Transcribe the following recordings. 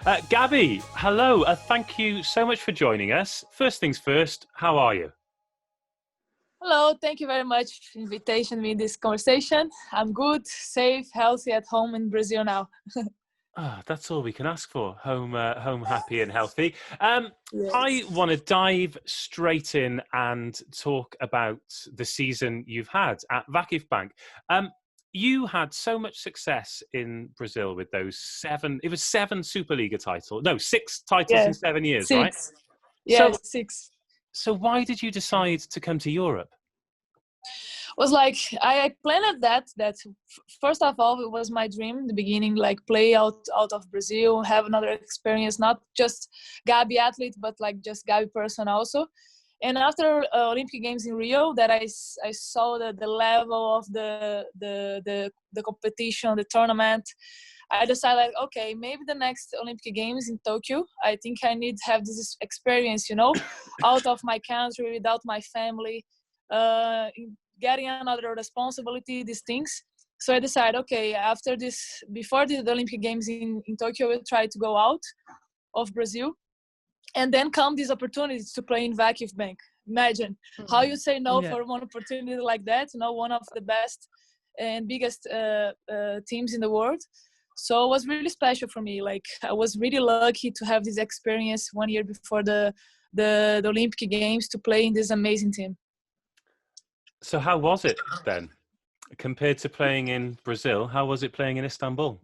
Gabi, hello. Thank you so much for joining us. First things first, how are you? Hello, thank you very much for invitation me in this conversation. I'm good, safe, healthy at home in Brazil now. That's all we can ask for. Home happy and healthy. I Yes. want to dive straight in and talk about the season you've had at VakifBank. You had so much success in Brazil with those seven Superliga titles. No, six titles in Yes. 7 years, right? Six. So, Yes, six. so why did you decide to come to Europe? Was like I planned first of all it was my dream in the beginning, like play out of Brazil, have another experience, not just Gabi athlete but like just Gabi person also. And after Olympic Games in Rio, that I saw the level of the competition, the tournament. I decided like, okay, maybe the next Olympic Games in Tokyo, I think I need to have this experience, out of my country, without my family, uh, getting another responsibility, these things. So I decided, okay, after this, before the Olympic Games in Tokyo, we'll try to go out of Brazil. And then come these opportunities to play in VakifBank. Imagine how you say no for one opportunity like that, one of the best and biggest teams in the world. So it was really special for me. Like I was really lucky to have this experience 1 year before the Olympic Games to play in this amazing team. So how was it then? Compared to playing in Brazil, how was it playing in Istanbul?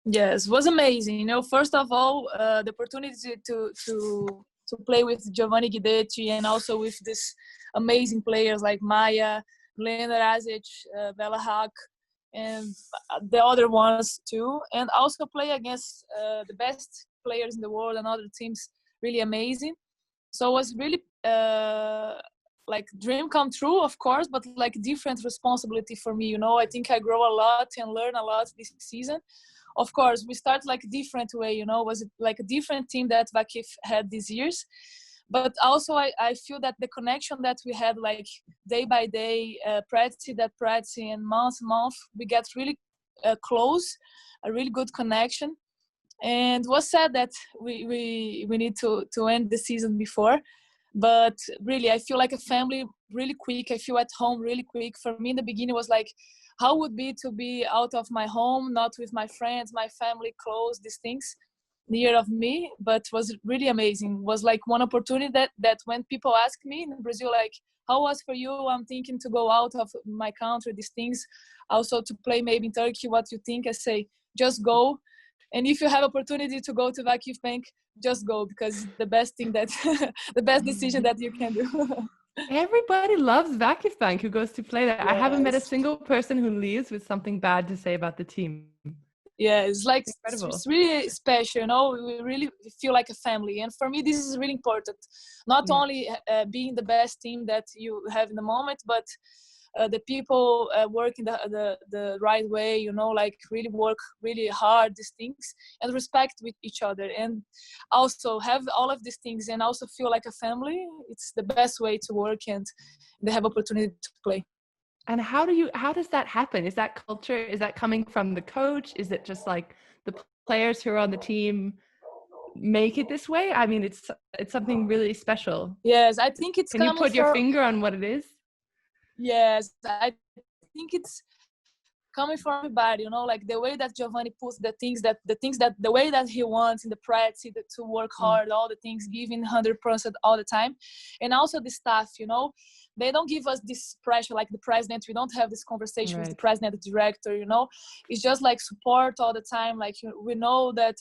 Yes, it was amazing. First of all, the opportunity to play with Giovanni Guidetti and also with these amazing players like Maya, Glenda Razic, Bella Hack, and the other ones too. And also play against the best players in the world and other teams, really amazing. So it was really like dream come true, of course, but like different responsibility for me. I think I grow a lot and learn a lot this season. Of course, we start like a different way, was it like a different team that Vakif had these years. But also I feel that the connection that we had like day by day, practice and month, we get really close, a really good connection. And was sad that we need to end the season before. But really, I feel like a family really quick. I feel at home really quick. For me in the beginning was like, how would be to be out of my home, not with my friends, my family, close, these things near of me, but was really amazing. Was like one opportunity that when people ask me in Brazil, like, how was for you? I'm thinking to go out of my country, these things. Also to play maybe in Turkey, what you think? I say, just go. And if you have opportunity to go to VakifBank, just go, because the best thing that, the best decision that you can do. Everybody loves VakifBank who goes to play there. Yes. I haven't met a single person who leaves with something bad to say about the team. Yeah, it's like Incredible. it's really special. We really feel like a family, and for me, this is really important. Not only being the best team that you have in the moment, but the people working the right way. Like really work really hard these things and respect with each other, and also have all of these things, and also feel like a family. It's the best way to work, and they have opportunity to play. And how does that happen? Is that culture, is that coming from the coach? Is it just like the players who are on the team make it this way? I mean, it's something really special. Yes, I think it's Can you coming put your finger on what it is? Yes, I think it's coming from everybody, like the way that Giovanni puts the way that he wants in the practice to work hard, all the things, giving 100% all the time. And also the staff, they don't give us this pressure like the president. We don't have this conversation with the president, the director, it's just like support all the time. Like we know that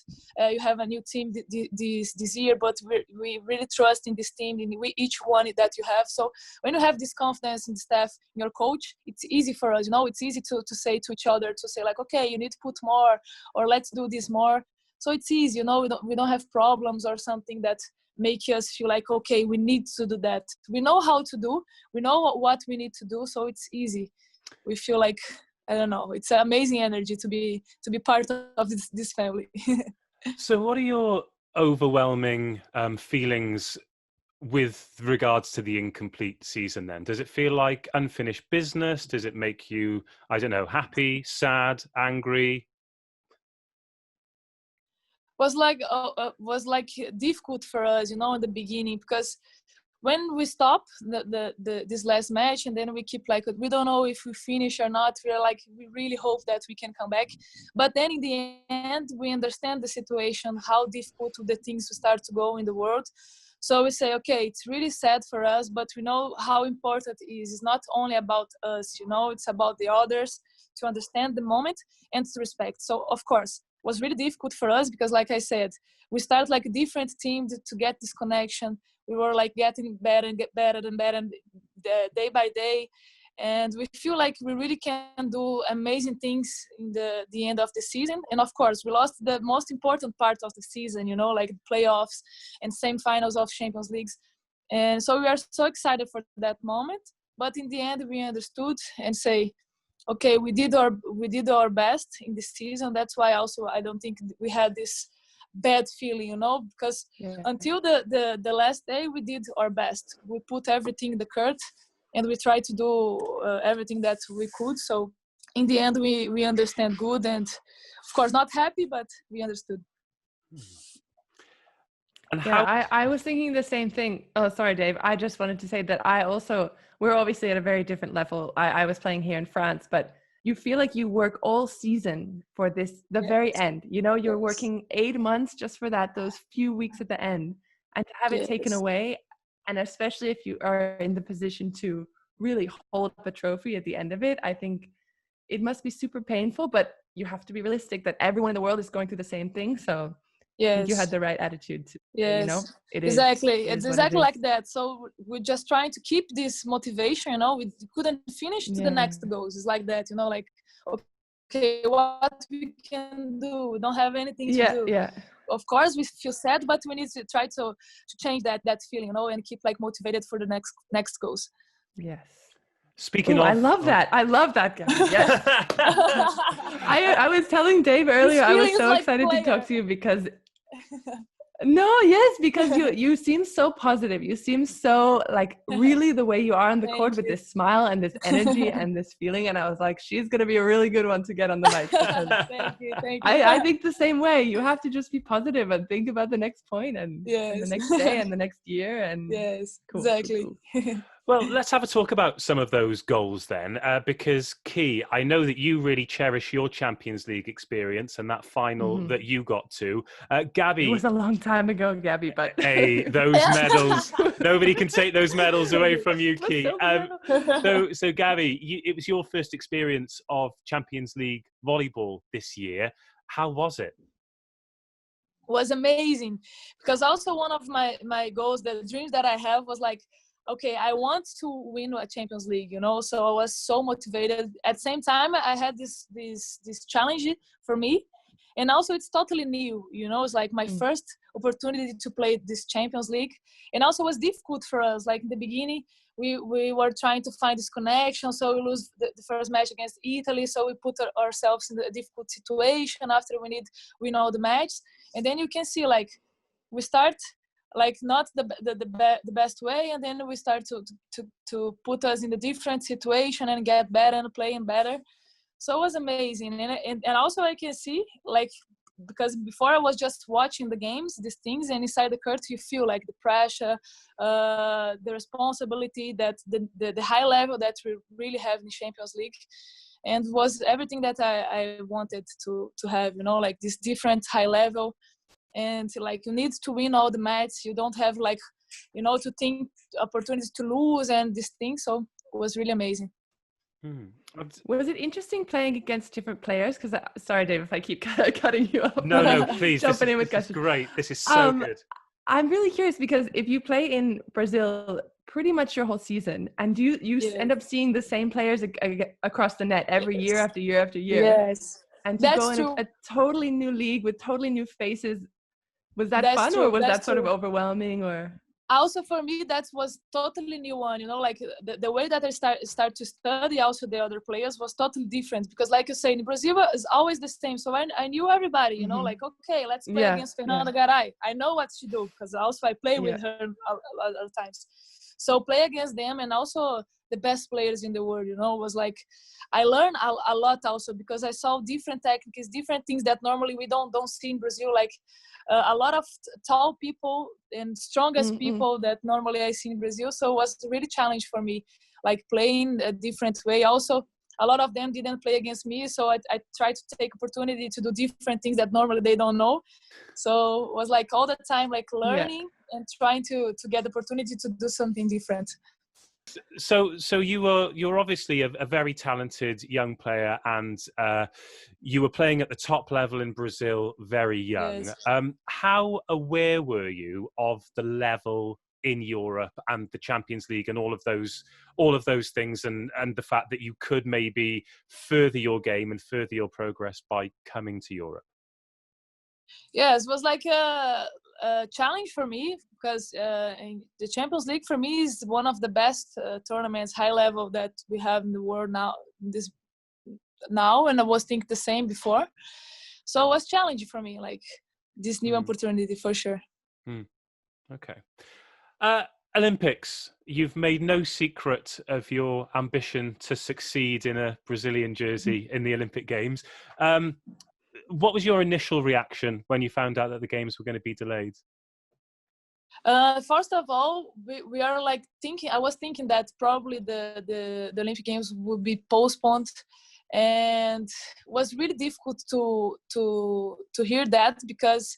you have a new team this year, but we really trust in this team, in each one that you have. So when you have this confidence in the staff, in your coach, it's easy for us, it's easy to say to each other, to say like, okay, you need to put more, or let's do this more. So it's easy, we don't have problems or something that make us feel like, okay, we need to do that. We know how to do, we know what we need to do, so it's easy. We feel like, I don't know, it's an amazing energy to be part of this family. So what are your overwhelming feelings with regards to the incomplete season then? Does it feel like unfinished business? Does it make you, I don't know, happy, sad, angry? was like difficult for us, in the beginning, because when we stop this last match, and then we keep like, we don't know if we finish or not. We're like, we really hope that we can come back. But then in the end, we understand the situation, how difficult the things start to go in the world. So we say, okay, it's really sad for us, but we know how important it is. It's not only about us, it's about the others, to understand the moment and to respect. So of course, it was really difficult for us because, like I said, we start like a different team to get this connection. We were like getting better and get better and better day by day. And we feel like we really can do amazing things in the end of the season. And of course, we lost the most important part of the season, like playoffs and semi-finals of Champions Leagues. And so we are so excited for that moment. But in the end, we understood and say, okay, we did our best in this season. That's why also I don't think we had this bad feeling, because until the last day we did our best. We put everything in the court and we tried to do everything that we could. So in the end we understand good, and of course not happy, but we understood. And I was thinking the same thing. Oh, sorry, Dave. I just wanted to say that we're obviously at a very different level. I was playing here in France, but you feel like you work all season for the very end. You're working 8 months just for those few weeks at the end, and to have it taken away, and especially if you are in the position to really hold up a trophy at the end of it, I think it must be super painful, but you have to be realistic that everyone in the world is going through the same thing. So I think you had the right attitude to, exactly. It's exactly like that. So we're just trying to keep this motivation, we couldn't finish to the next goals. It's like that, like, okay, what we can do? We don't have anything to do. Yeah. Of course, we feel sad, but we need to try to change that feeling, and keep like motivated for the next goals. Yes. Speaking of, I love that. I love that, guy. Yes. I was telling Dave earlier, I was so excited to talk to you because because you seem so positive. You seem so like really the way you are on the court with this smile and this energy and this feeling. And I was like, she's going to be a really good one to get on the mic. Thank you. I think the same way. You have to just be positive and think about the next point and the next day and the next year. And cool, exactly. Cool. Well, let's have a talk about some of those goals then, because Key, I know that you really cherish your Champions League experience and that final that you got to. Gabi, it was a long time ago, Gabi, but hey, those medals, nobody can take those medals away from you, Key. So Gabi, it was your first experience of Champions League volleyball this year. How was it? Was amazing, because also one of my goals, the dreams that I have was like, okay, I want to win a Champions League, so I was so motivated. At the same time, I had this challenge for me, and also it's totally new, it's like my first opportunity to play this Champions League, and also it was difficult for us. Like in the beginning, we were trying to find this connection, so we lose the first match against Italy, so we put ourselves in a difficult situation after we win all the match, and then you can see like we start like not the best way, and then we start to put us in a different situation and get better and playing better. So it was amazing, and also I can see like, because before I was just watching the games, these things, and inside the court you feel like the pressure, the responsibility, that the high level that we really have in Champions League, and was everything that I wanted to have, like this different high level. And like you need to win all the matches. You don't have like, to think opportunities to lose and this thing. So it was really amazing. Was it interesting playing against different players? Because sorry, Dave, if I keep cutting you off. No, please. Jumping in with this is great. This is so good. I'm really curious because if you play in Brazil pretty much your whole season, and you end up seeing the same players across the net every year after year after year. Yes. And to go in a totally new league with totally new faces. Was that fun, or was that sort of overwhelming? Or also for me, that was totally new one. Like the way that I start to study also the other players was totally different, because like you say, in Brazil is always the same. So I knew everybody. Like, okay, let's play against Fernanda Garay. I know what she do because also I play with her other times. So play against them, and also the best players in the world. You know, it was like I learned a lot also because I saw different techniques, different things that normally we don't see in Brazil. Like a lot of tall people and strongest people that normally I see in Brazil. So it was really challenge for me, like playing a different way. Also, a lot of them didn't play against me, so I tried to take opportunity to do different things that normally they don't know. So it was like all the time like learning and trying to get the opportunity to do something different. So you're obviously a very talented young player, and you were playing at the top level in Brazil very young. Yes. How aware were you of the level in Europe and the Champions League and all of those things, and the fact that you could maybe further your game and further your progress by coming to Europe? Yes, it was like a challenge for me because the Champions League for me is one of the best tournaments, high level, that we have in the world now. And I was thinking the same before, so it was challenging for me, like this new opportunity for sure. Okay. Olympics, you've made no secret of your ambition to succeed in a Brazilian jersey in the Olympic Games. What was your initial reaction when you found out that the Games were going to be delayed? First of all, we are like thinking. I was thinking that probably the Olympic Games would be postponed, and it was really difficult to hear that because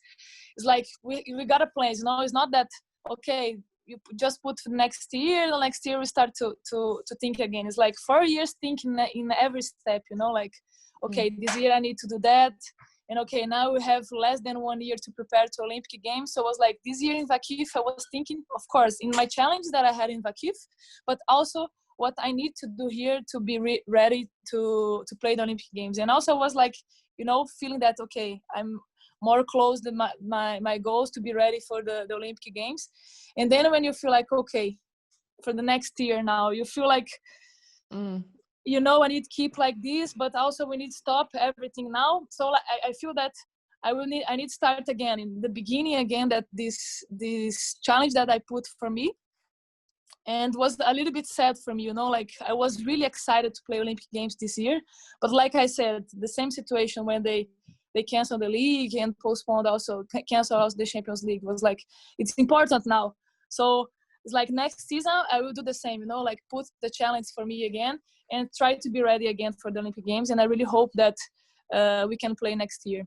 it's like we got a plan. You know, it's not that okay. You just put next year. The next year we start to think again. It's like 4 years thinking in every step. You know, like okay, this year I need to do that. And okay, now we have less than 1 year to prepare to Olympic Games. So I was like, this year in Vakif, I was thinking, of course, in my challenge that I had in Vakif, but also what I need to do here to be ready to play the Olympic Games. And also I was like, you know, feeling that, okay, I'm more close to my goals to be ready for the Olympic Games. And then when you feel like, okay, for the next year now, you feel like, you know, I need to keep like this, but also we need to stop everything now. So like, I feel that I need to start again in the beginning again, that this challenge that I put for me, and was a little bit sad for me, you know, like I was really excited to play Olympic Games this year. But like I said, the same situation when they canceled the league and postponed also, canceled also the Champions League, was like, it's important now. So it's like next season, I will do the same, you know, like put the challenge for me again and try to be ready again for the Olympic Games. And I really hope that we can play next year.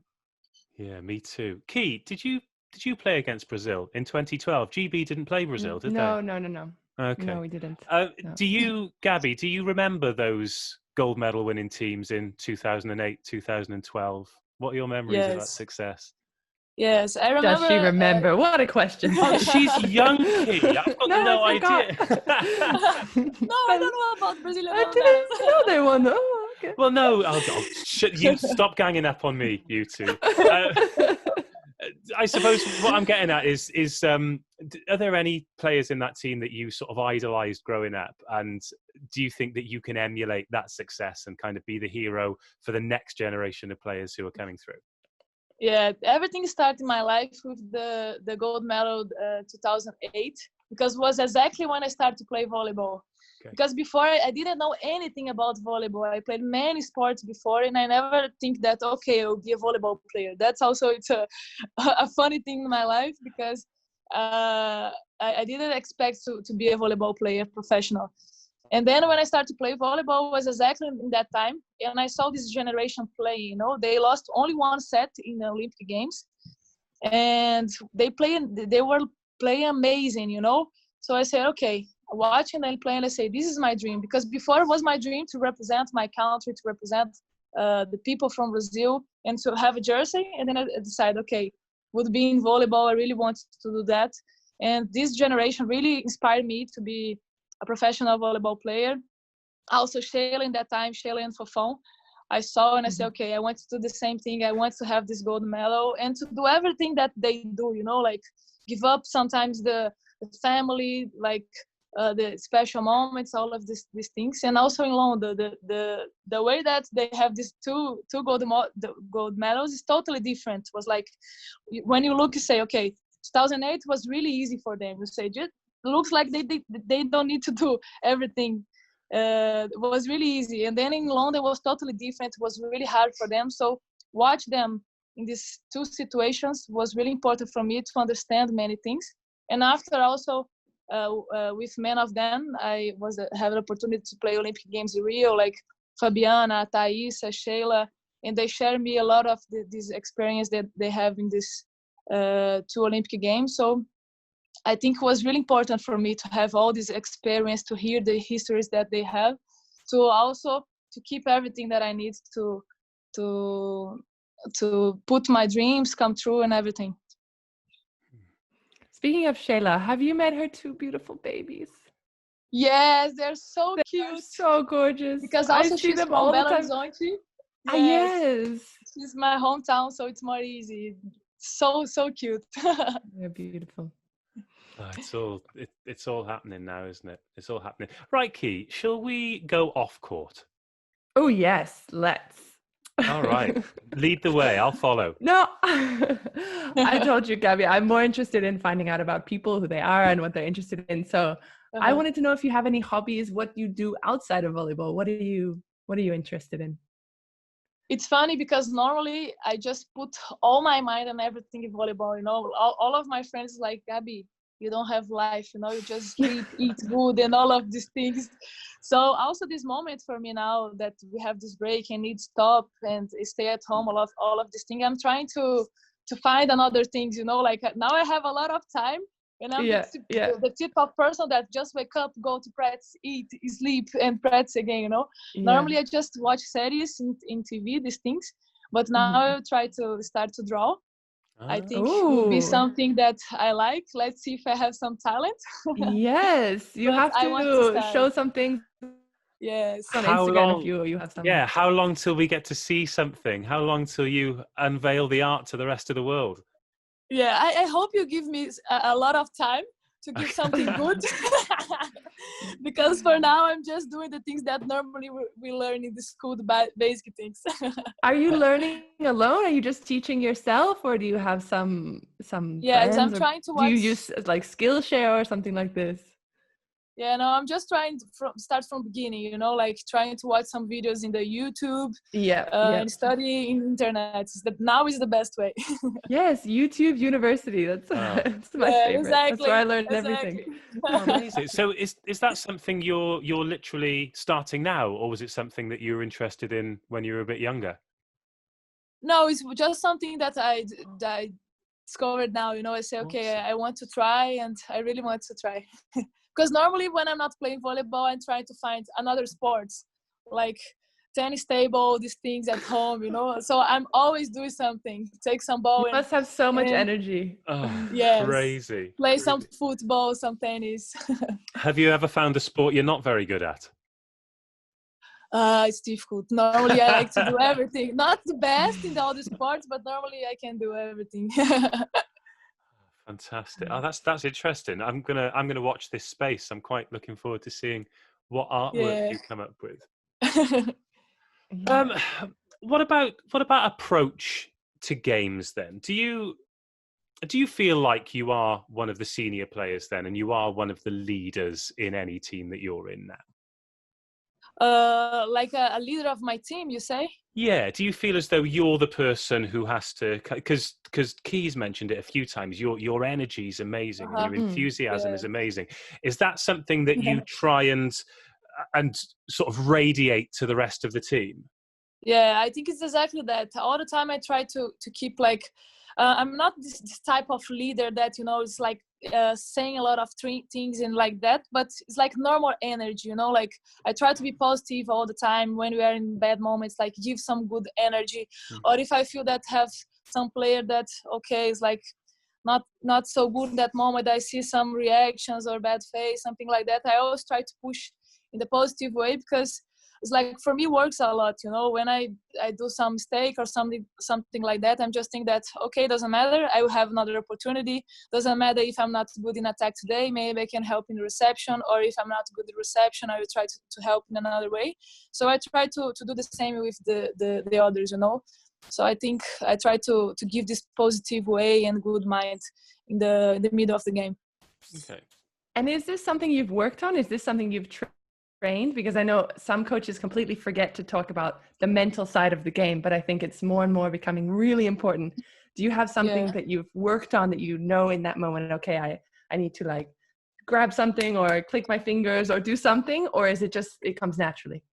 Yeah, me too. Key, did you play against Brazil in 2012? GB didn't play Brazil, did they? No. Okay. No, we didn't. No. No. Gabi, do you remember those gold medal winning teams in 2008, 2012? What are your memories of that success? Yes, I remember. Does she remember? What a question. Oh, she's young, Key. I've got no idea. No, I don't know about Brazilian. I didn't know they won. Oh, okay. Well, no, you stop ganging up on me, you two. I suppose what I'm getting at is are there any players in that team that you sort of idolized growing up? And do you think that you can emulate that success and kind of be the hero for the next generation of players who are coming through? Yeah, everything started in my life with the gold medal 2008, because it was exactly when I started to play volleyball. Okay. Because before I didn't know anything about volleyball. I played many sports before, and I never think that, okay, I'll be a volleyball player. That's also, it's a funny thing in my life, because I didn't expect to be a volleyball player, professional. And then when I started to play volleyball, was exactly in that time. And I saw this generation play, you know, they lost only one set in the Olympic Games. And they were playing amazing, you know. So I said, okay, watching and playing, I say, this is my dream. Because before it was my dream to represent my country, to represent the people from Brazil, and to have a jersey. And then I decided, okay, would be in volleyball. I really wanted to do that. And this generation really inspired me to be a professional volleyball player. Also Sheila in that time, Sheila and Fofão, I saw and I said, okay, I want to do the same thing. I want to have this gold medal and to do everything that they do, you know, like give up sometimes the family, like the special moments, all of these things. And also in London, the way that they have these two gold medals is totally different. It was like, when you look, you say, okay, 2008 was really easy for them. You say, just looks like they don't need to do everything it was really easy. And then in London was totally different. It was really hard for them. So watch them in these two situations was really important for me to understand many things. And after also with many of them, I have the opportunity to play Olympic Games in Rio, like Fabiana, Thaisa, Sheila, and they share me a lot of this experience that they have in this two Olympic Games. So I think it was really important for me to have all this experience, to hear the histories that they have, to also to keep everything that I need to put my dreams come true and everything. Speaking of Shayla, have you met her two beautiful babies? Yes, they're so cute. They're so gorgeous. Because also I see she's them from all the Belo time. Horizonte. Yes. She's my hometown, so it's more easy. So cute. They're beautiful. Oh, it's all happening now, isn't it? It's all happening. Right, Key, shall we go off court? Oh yes, let's. All right. Lead the way. I'll follow. No, I told you, Gabi, I'm more interested in finding out about people, who they are and what they're interested in. So I wanted to know if you have any hobbies, what you do outside of volleyball. What are you interested in? It's funny because normally I just put all my mind on everything in volleyball. You know, all of my friends like, Gabi, you don't have life, you know, you just sleep, eat good, and all of these things. So also this moment for me now that we have this break and need to stop and stay at home, all of these things, I'm trying to find another things, you know, like now I have a lot of time, and I'm the type of person that just wake up, go to practice, eat, sleep, and practice again, you know. Normally I just watch series in TV, these things, but now I try to start to draw. I think it will be something that I like. Let's see if I have some talent. Yes, you have to show something. Yes. On Instagram if you have something. Yeah, how long till we get to see something? How long till you unveil the art to the rest of the world? Yeah, I hope you give me a lot of time to give something good. Because for now I'm just doing the things that normally we learn in the school, the basic things. Are you learning alone? Are you just teaching yourself, or do you have some yes, friends? I'm trying to watch. Do you use like Skillshare or something like this? Yeah, no, I'm just trying to start from beginning, you know, like trying to watch some videos in the YouTube and study in internet. Now is the best way. Yes, YouTube University. That's my favorite. Exactly. That's where I learned everything. Oh, amazing. So is that something you're literally starting now, or was it something that you were interested in when you were a bit younger? No, it's just something that I discovered now. You know, I say, okay, I want to try, and I really want to try. Because normally when I'm not playing volleyball, I'm trying to find another sports, like tennis table, these things at home, you know. So I'm always doing something. Take some ball. You must have so much energy. Oh, yes. Crazy. Play some football, some tennis. Have you ever found a sport you're not very good at? It's difficult. Normally I like to do everything. Not the best in all the sports, but normally I can do everything. Fantastic. Oh, that's interesting. I'm gonna watch this space. I'm quite looking forward to seeing what artwork you come up with. What about approach to games then? Do you feel like you are one of the senior players then, and you are one of the leaders in any team that you're in now? Like a leader of my team, you say? Yeah. Do you feel as though you're the person who has to, because Key's mentioned it a few times, your energy is amazing, and your enthusiasm is amazing. Is that something that you try and sort of radiate to the rest of the team? Yeah, I think it's exactly that. All the time I try to keep like, I'm not this type of leader that, you know, it's like saying a lot of things and like that, but it's like normal energy, you know, like I try to be positive all the time when we are in bad moments, like give some good energy. Or if I feel that have some player that, okay, it's like not so good in that moment, I see some reactions or bad face, something like that, I always try to push in the positive way, because it's like for me works a lot, you know. When I do some mistake or something like that, I'm just think that, okay, doesn't matter, I will have another opportunity. Doesn't matter if I'm not good in attack today, maybe I can help in reception, or if I'm not good in reception, I will try to help in another way. So I try to do the same with the others, you know. So I think I try to give this positive way and good mind in the middle of the game. Okay. And is this something you've worked on? Is this something you've trained? Because I know some coaches completely forget to talk about the mental side of the game, but I think it's more and more becoming really important. Do you have something that you've worked on that you know in that moment, okay, I need to like grab something or click my fingers or do something, or is it just, it comes naturally?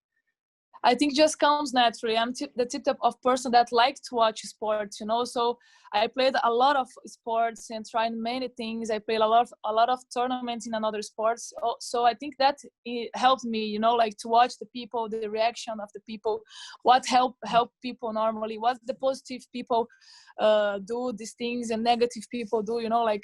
I think just comes naturally. I'm the type of person that likes to watch sports, you know. So I played a lot of sports and tried many things. I played a lot of tournaments in another sports. So I think that it helped me, you know, like to watch the people, the reaction of the people, what help people normally, what the positive people do these things and negative people do, you know, like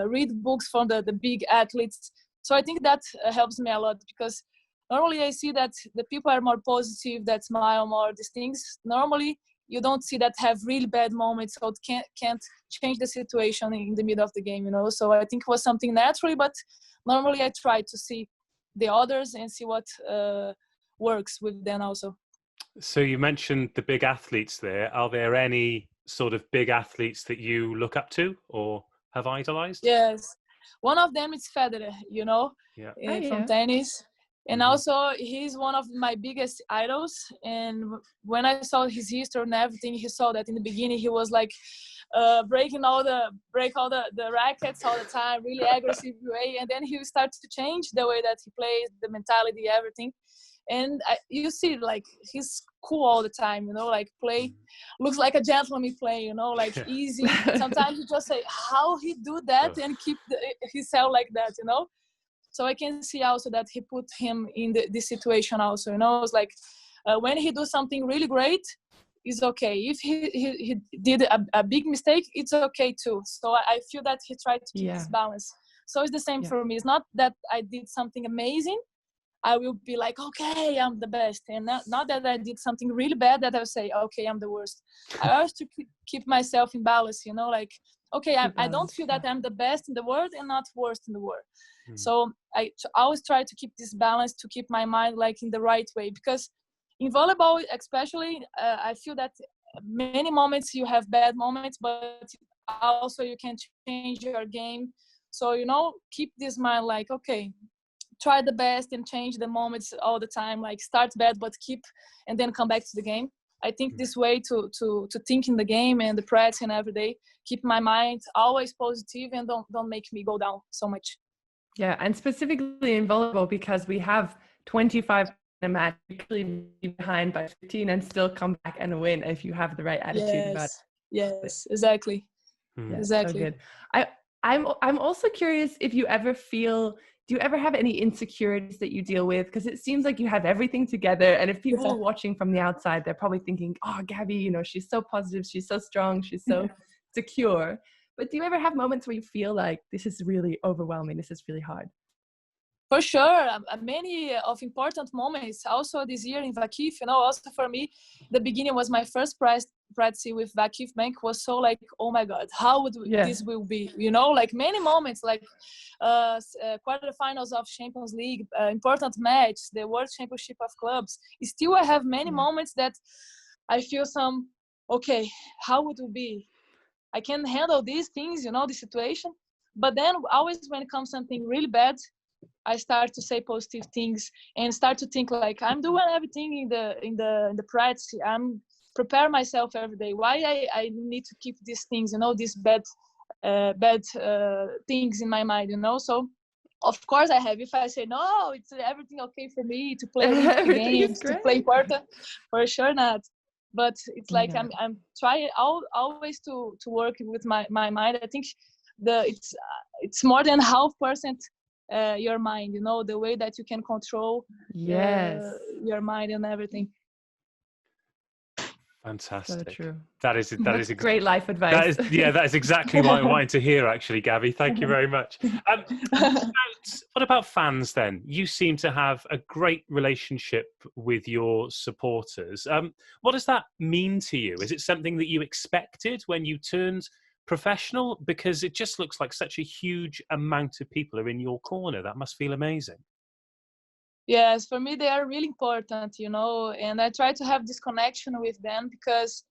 read books from the big athletes. So I think that helps me a lot, because normally I see that the people are more positive, that smile more, these things. Normally you don't see that have really bad moments, so it can't change the situation in the middle of the game, you know. So I think it was something naturally, but normally I try to see the others and see what works with them also. So you mentioned the big athletes there. Are there any sort of big athletes that you look up to or have idolized? Yes. One of them is Federer, you know, from tennis. And also he's one of my biggest idols. And when I saw his history and everything, he saw that in the beginning he was like break all the rackets all the time, really aggressive way. And then he started to change the way that he plays, the mentality, everything. And you see, like, he's cool all the time, you know, like looks like a gentleman play, you know, like easy. Sometimes you just say, how he do that and keep himself like that, you know? So I can see also that he put him in this situation also, you know. It's like when he do something really great, it's okay. If he did a big mistake, it's okay too. So I feel that he tried to keep this balance. So it's the same for me. It's not that I did something amazing, I will be like, okay, I'm the best. And not that I did something really bad that I will say, okay, I'm the worst. I always to keep myself in balance, you know, like, okay, I don't feel that I'm the best in the world and not worst in the world. So I always try to keep this balance, to keep my mind like in the right way. Because in volleyball, especially, I feel that many moments you have bad moments, but also you can change your game. So, you know, keep this mind like, okay, try the best and change the moments all the time, like start bad but keep, and then come back to the game. I think this way to think in the game and the practice and every day, keep my mind always positive and don't make me go down so much. Yeah, and specifically in volleyball, because we have 25 in a match, usually be behind by 15 and still come back and win if you have the right attitude about it. Yes, exactly. Yeah, exactly. So good. I'm also curious if you ever do you ever have any insecurities that you deal with? Because it seems like you have everything together. And if people are watching from the outside, they're probably thinking, oh, Gabi, you know, she's so positive, she's so strong, she's so secure. But do you ever have moments where you feel like this is really overwhelming, this is really hard? For sure, many of important moments. Also this year in Vakif, you know, also for me, the beginning was my first practice with VakifBank was so like, oh my God, how would this will be? You know, like many moments, like quarterfinals of Champions League, important match, the World Championship of Clubs. Still, I have many moments that I feel okay, how would it be? I can handle these things, you know, the situation. But then always when it comes something really bad, I start to say positive things and start to think like I'm doing everything in the practice. I'm prepare myself every day. Why I need to keep these things, you know, these bad things in my mind, you know. So of course I have. If I say no, it's everything okay for me to play Olympic games, to play important, for sure not. But it's like I'm trying always to work with my mind. I think it's more than 0.5%. Your mind, you know, the way that you can control your mind and everything. Fantastic. So true. That is great life advice. That is exactly what I wanted to hear, actually, Gabi. Thank you very much. What about fans then? You seem to have a great relationship with your supporters. What does that mean to you? Is it something that you expected when you turned professional? Because it just looks like such a huge amount of people are in your corner. That must feel amazing. Yes, for me they are really important, you know, and I try to have this connection with them because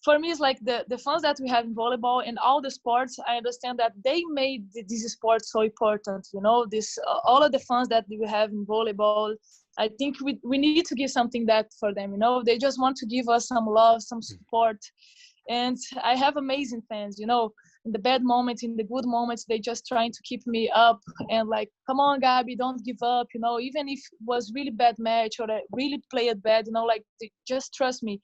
for me, it's like the fans that we have in volleyball and all the sports. I understand that they made this sport so important. You know, this all of the fans that we have in volleyball. I think we need to give something back for them. You know, they just want to give us some love, some support. And I have amazing fans, you know, in the bad moments, in the good moments, they just trying to keep me up and like, come on, Gabi, don't give up, you know, even if it was really bad match or I really played bad, you know, like just trust me.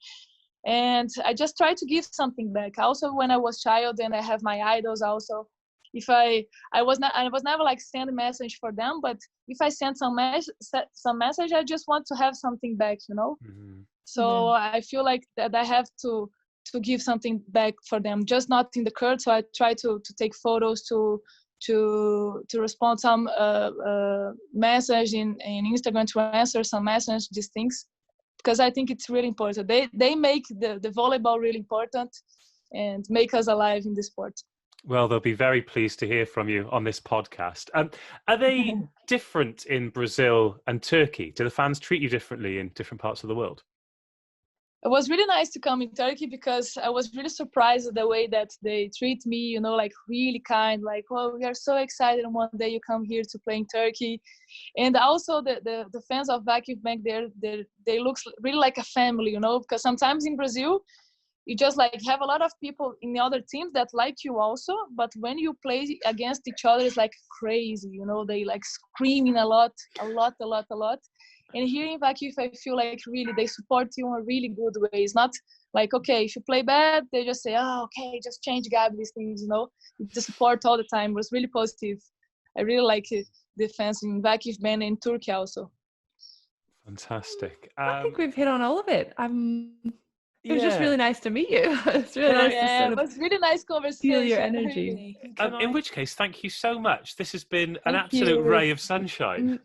And I just try to give something back. Also, when I was child and I have my idols also, if I was never like send a message for them, but if I send some message, I just want to have something back, you know. Mm-hmm. So I feel like that I have to give something back for them, just not in the court. So I try to take photos, to respond some message in Instagram, to answer some message, these things, because I think it's really important. They make the volleyball really important and make us alive in the sport. Well, they'll be very pleased to hear from you on this podcast. Are they different in Brazil and Turkey? Do the fans treat you differently in different parts of the world? It was really nice to come in Turkey because I was really surprised at the way that they treat me, you know, like really kind, like, well, we are so excited and one day you come here to play in Turkey. And also the fans of VakifBank, they look really like a family, you know, because sometimes in Brazil, you just like have a lot of people in the other teams that like you also, but when you play against each other, it's like crazy, you know, they like screaming a lot. And here in Vakif, I feel like really they support you in a really good way. It's not like, okay, if you play bad, they just say, oh, okay, just change Gabi, these things, you know. The support all the time was really positive. I really like the fans in Vakif Bank and Turkey also. Fantastic. I think we've hit on all of it. It was just really nice to meet you. It's really nice to it was really nice conversation. Feel your energy. In which case, thank you so much. This has been an absolute ray of sunshine.